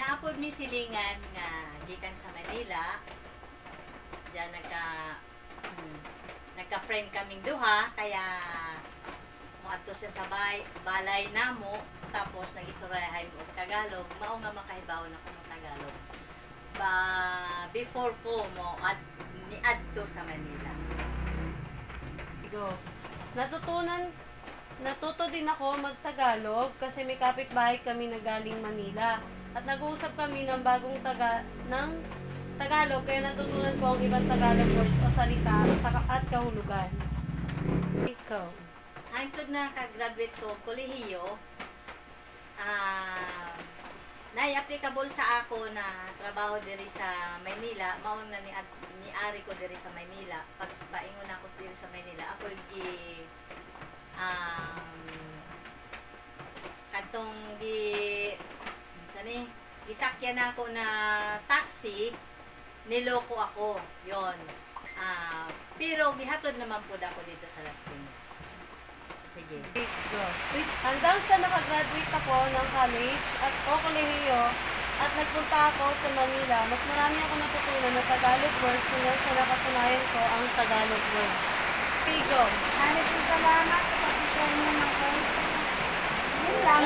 naapod mi silingan nga gikan sa Manila. Diyan nagka-friend kaming duha kaya moadto siya sa balay namo tapos nag-istoryahay mo og Tagalog. Mao nga makahibaw na ko ng Tagalog. Before ko mo niadto sa Manila. Go. Natuto din ako mag-Tagalog kasi may kapitbahay kami na galing Manila. At nag-uusap kami ng bagong Tagalog kaya natutunan ko ang ibang Tagalog words o salita at kahulugan. Ikaw. Hangtod na ka-graduate ko kolehiyo, nai-applicable sa ako na trabaho diri sa Maynila. Mao na ni-ari ko diri sa Maynila. Pagpaingon ako diri sa Maynila, ako gisakyan ako na taxi, niloko ako. Yon. Pero gihatod naman po ako dito sa Las Piñas. Sige. Go. Hanggang sa nakagraduate ako ng college at o kolehiyo at nagpunta ako sa Manila, mas marami ako natutunan na Tagalog words hanggang sa nakasanayan ko ang Tagalog words. Okay, go. Maraming salamat sa pag-share mo ng kwento. Yun lang.